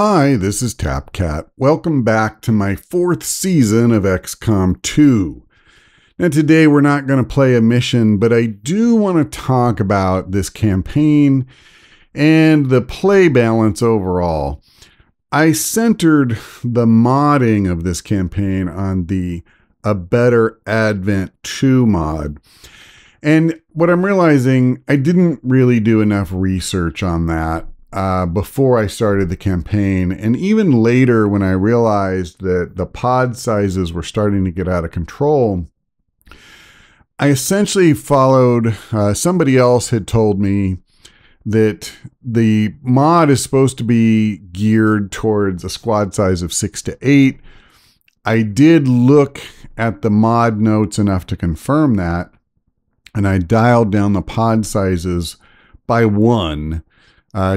Hi, this is TapCat. Welcome back to my 4th season of XCOM 2. Now today we're not going to play a mission, but I do want to talk about this campaign and the play balance overall. I centered the modding of this campaign on the A Better Advent 2 mod. And what I'm realizing, I didn't really do enough research on that before I started the campaign. And even later when I realized that the pod sizes were starting to get out of control, I essentially followed, somebody else had told me that the mod is supposed to be geared towards a squad size of 6 to 8. I did look at the mod notes enough to confirm that, and I dialed down the pod sizes by 1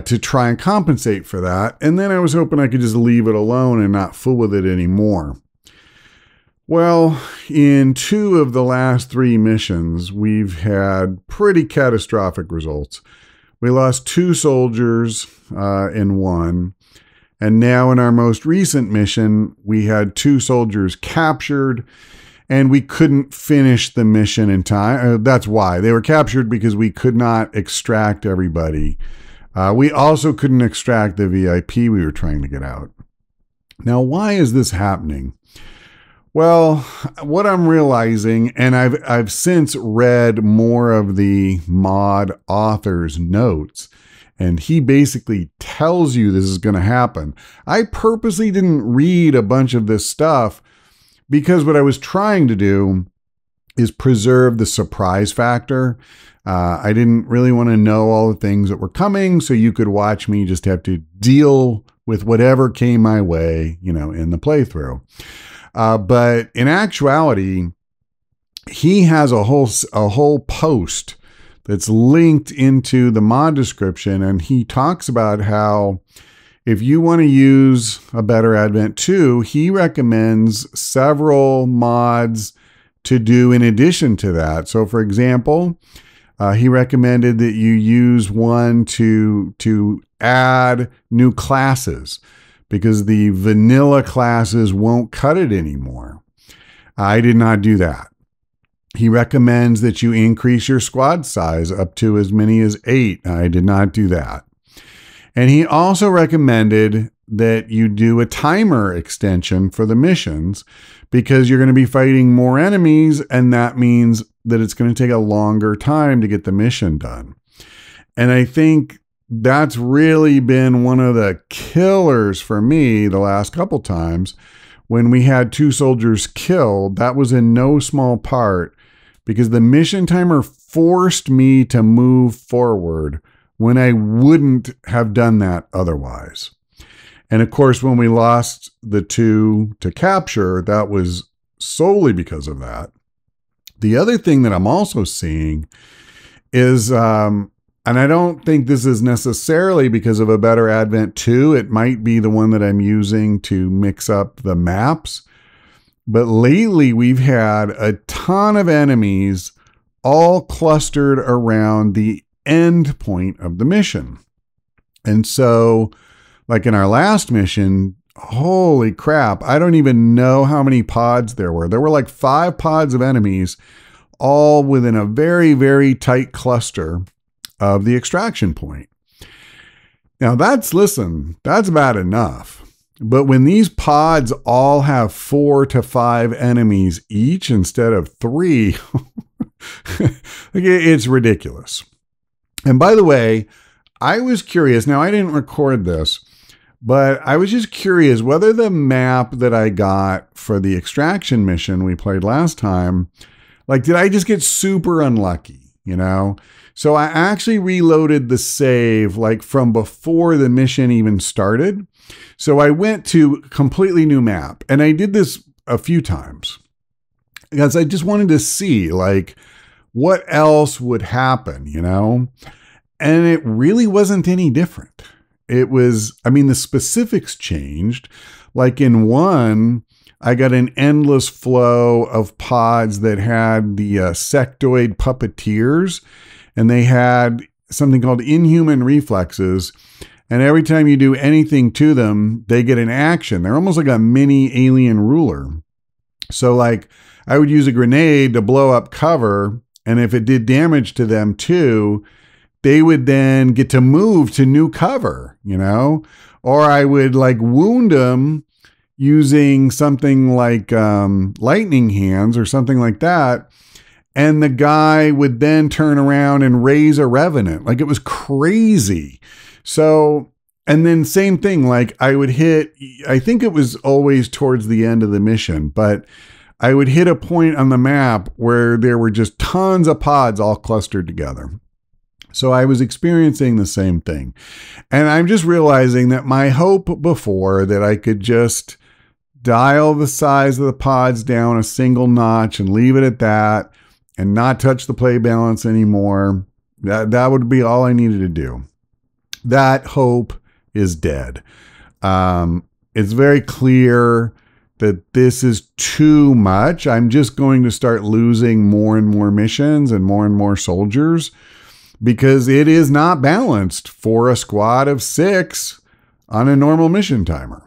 to try and compensate for that. And then I was hoping I could just leave it alone and not fool with it anymore. Well, in 2 of the last 3 missions, we've had pretty catastrophic results. We lost 2 soldiers in 1. And now in our most recent mission, we had 2 soldiers captured and we couldn't finish the mission in time. That's why. They were captured because we could not extract everybody. We also couldn't extract the VIP we were trying to get out. Now, why is this happening? Well, what I'm realizing, and I've since read more of the mod author's notes, and he basically tells you this is going to happen. I purposely didn't read a bunch of this stuff because what I was trying to do is preserve the surprise factor. I didn't really want to know all the things that were coming, so you could watch me just have to deal with whatever came my way, in the playthrough. But in actuality, he has a whole post that's linked into the mod description, and he talks about how if you want to use A Better Advent 2, he recommends several mods to do in addition to that. So for example, he recommended that you use one to add new classes because the vanilla classes won't cut it anymore. I did not do that. He recommends that you increase your squad size up to as many as 8. I did not do that. And he also recommended that you do a timer extension for the missions because you're going to be fighting more enemies, and that means that it's going to take a longer time to get the mission done. And I think that's really been one of the killers for me the last couple times. When we had 2 soldiers killed, that was in no small part because the mission timer forced me to move forward when I wouldn't have done that otherwise. And of course, when we lost the 2 to capture, that was solely because of that. The other thing that I'm also seeing is, and I don't think this is necessarily because of A Better Advent 2. It might be the one that I'm using to mix up the maps. But lately we've had a ton of enemies all clustered around the end point of the mission. And so, like in our last mission, holy crap, I don't even know how many pods there were. There were like 5 pods of enemies, all within a very, very tight cluster of the extraction point. Now that's bad enough. But when these pods all have 4 to 5 enemies each instead of 3, it's ridiculous. And by the way, I was curious. Now, I didn't record this, but I was just curious whether the map that I got for the extraction mission we played last time, did I just get super unlucky, So I actually reloaded the save from before the mission even started. So I went to a completely new map, and I did this a few times because I just wanted to see what else would happen, And it really wasn't any different. It was, the specifics changed. Like in 1, I got an endless flow of pods that had the sectoid puppeteers, and they had something called inhuman reflexes. And every time you do anything to them, they get an action. They're almost like a mini alien ruler. So like I would use a grenade to blow up cover, and if it did damage to them too, they would then get to move to new cover, you know? Or I would like wound them using something like lightning hands or something like that. And the guy would then turn around and raise a revenant. Like it was crazy. So, and then same thing, like I would hit, I think it was always towards the end of the mission, but I would hit a point on the map where there were just tons of pods all clustered together. So I was experiencing the same thing. And I'm just realizing that my hope before that I could just dial the size of the pods down a single notch and leave it at that and not touch the play balance anymore, that would be all I needed to do. That hope is dead. It's very clear that this is too much. I'm just going to start losing more and more missions and more soldiers, because it is not balanced for a squad of 6 on a normal mission timer.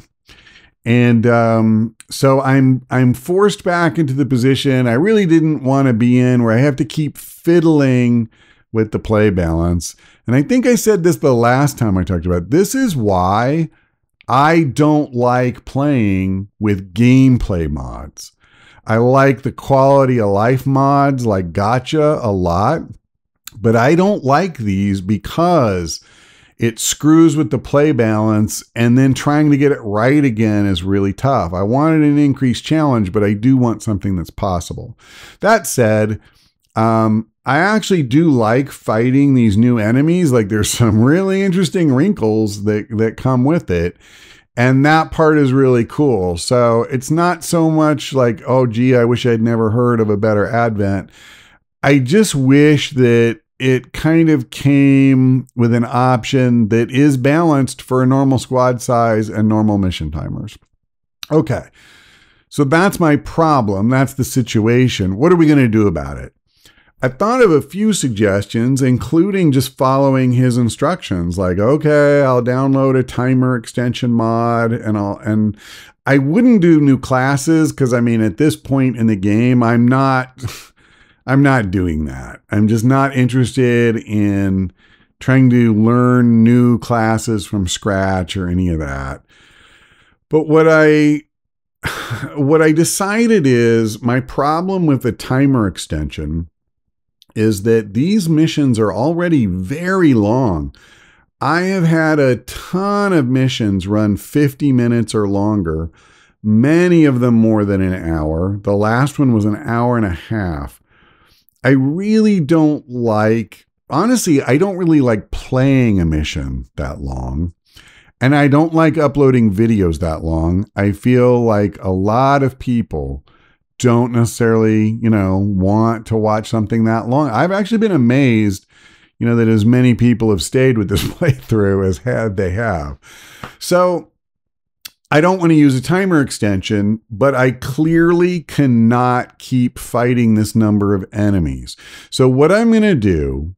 And so I'm forced back into the position I really didn't want to be in, where I have to keep fiddling with the play balance. And I think I said this the last time I talked about it. This is why I don't like playing with gameplay mods. I like the quality of life mods like Gotcha a lot, but I don't like these because it screws with the play balance, and then trying to get it right again is really tough. I wanted an increased challenge, but I do want something that's possible. That said, I actually do like fighting these new enemies. Like there's some really interesting wrinkles that come with it. And that part is really cool. So it's not so much like, oh, gee, I wish I'd never heard of a better advent. I just wish that it kind of came with an option that is balanced for a normal squad size and normal mission timers. Okay, so that's my problem. That's the situation. What are we going to do about it? I thought of a few suggestions, including just following his instructions. Like, okay, I'll download a timer extension mod, and I wouldn't do new classes because, I mean, at this point in the game, I'm not doing that. I'm just not interested in trying to learn new classes from scratch or any of that. But what I decided is my problem with the timer extension is that these missions are already very long. I have had a ton of missions run 50 minutes or longer, many of them more than an hour. The last one was an hour and a half. I really don't like, honestly, I don't really like playing a mission that long. And I don't like uploading videos that long. I feel like a lot of people don't necessarily, want to watch something that long. I've actually been amazed, that as many people have stayed with this playthrough as they have. So I don't want to use a timer extension, but I clearly cannot keep fighting this number of enemies. So what I'm going to do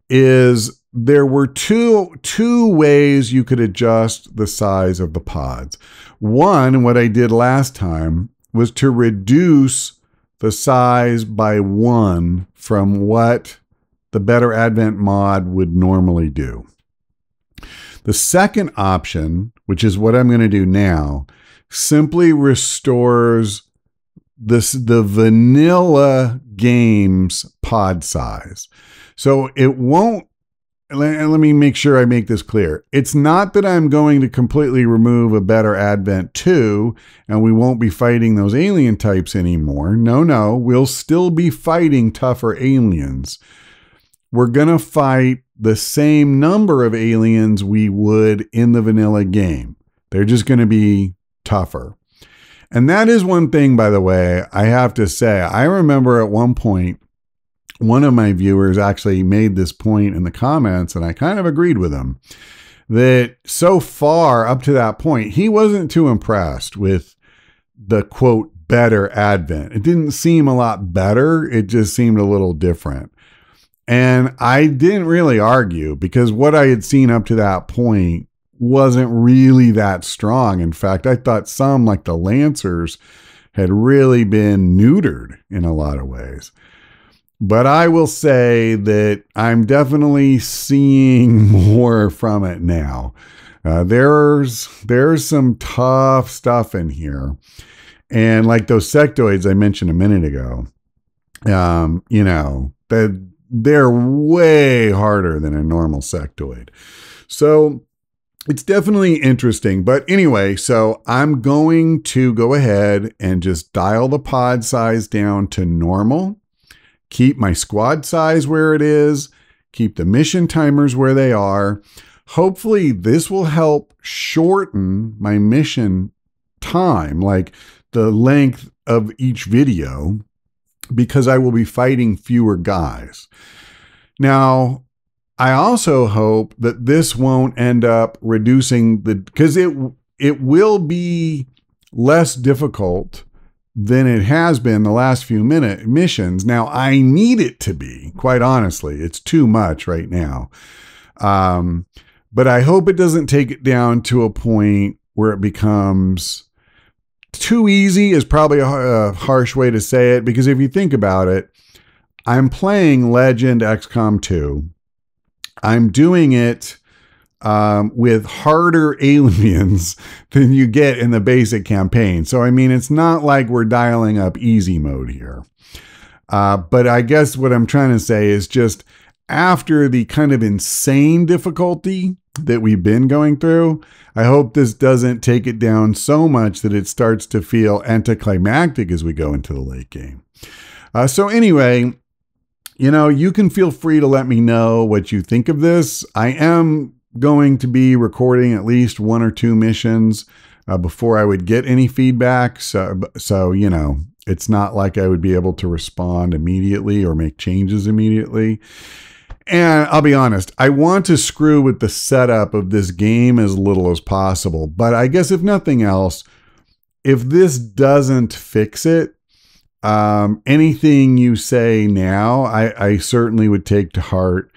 is there were two ways you could adjust the size of the pods. One, what I did last time, was to reduce the size by 1 from what the Better Advent mod would normally do. The second option, which is what I'm going to do now, simply restores the vanilla game's pod size. So it won't, let me make sure I make this clear. It's not that I'm going to completely remove a Better Advent 2 and we won't be fighting those alien types anymore. No, we'll still be fighting tougher aliens. We're going to fight the same number of aliens we would in the vanilla game. They're just going to be tougher. And that is one thing, by the way, I have to say. I remember at one point, one of my viewers actually made this point in the comments, and I kind of agreed with him, that so far up to that point, he wasn't too impressed with the, quote, Better Advent. It didn't seem a lot better. It just seemed a little different. And I didn't really argue, because what I had seen up to that point wasn't really that strong. In fact, I thought some, like the Lancers, had really been neutered in a lot of ways. But I will say that I'm definitely seeing more from it now. There's some tough stuff in here. And like those sectoids I mentioned a minute ago, you know, they're way harder than a normal sectoid. So it's definitely interesting. But anyway, so I'm going to go ahead and just dial the pod size down to normal, keep my squad size where it is, keep the mission timers where they are. Hopefully this will help shorten my mission time, like the length of each video, because I will be fighting fewer guys. Now, I also hope that this won't end up reducing because it will be less difficult than it has been the last few missions. Now, I need it to be, quite honestly. It's too much right now. But I hope it doesn't take it down to a point where it becomes too easy, is probably a harsh way to say it, because if you think about it, I'm playing Legend XCOM 2. I'm doing it with harder aliens than you get in the basic campaign. So, I mean, it's not like we're dialing up easy mode here. But I guess what I'm trying to say is just after the kind of insane difficulty that we've been going through, I hope this doesn't take it down so much that it starts to feel anticlimactic as we go into the late game. So anyway, you know, you can feel free to let me know what you think of this. I am going to be recording at least 1 or 2 missions before I would get any feedback. So, you know, it's not like I would be able to respond immediately or make changes immediately. And I'll be honest, I want to screw with the setup of this game as little as possible. But I guess if nothing else, if this doesn't fix it, anything you say now, I certainly would take to heart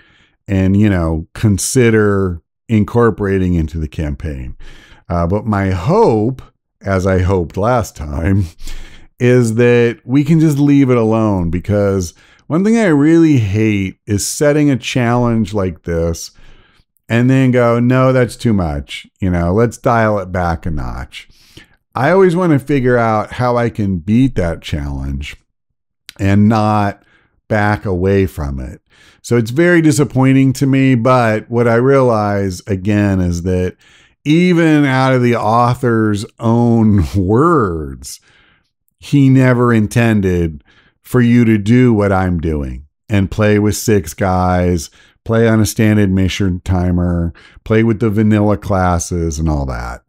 and, you know, consider incorporating into the campaign. But my hope, as I hoped last time, is that we can just leave it alone, because one thing I really hate is setting a challenge like this and then go, no, that's too much. You know, let's dial it back a notch. I always want to figure out how I can beat that challenge and not back away from it. So it's very disappointing to me, but what I realize again is that even out of the author's own words, he never intended for you to do what I'm doing and play with 6 guys, play on a standard mission timer, play with the vanilla classes and all that.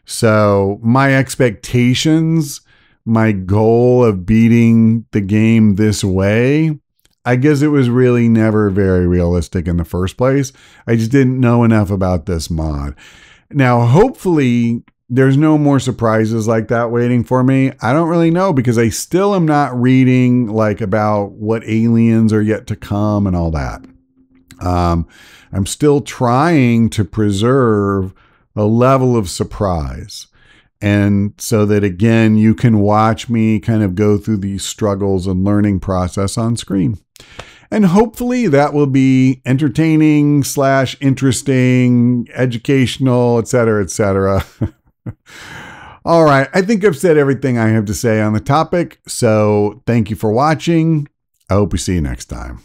So my expectations, my goal of beating the game this way, I guess it was really never very realistic in the first place. I just didn't know enough about this mod. Now, hopefully there's no more surprises like that waiting for me. I don't really know, because I still am not reading like about what aliens are yet to come and all that. I'm still trying to preserve a level of surprise. And so that, again, you can watch me kind of go through these struggles and learning process on screen. And hopefully that will be entertaining / interesting, educational, etc., etc. All right. I think I've said everything I have to say on the topic. So thank you for watching. I hope we see you next time.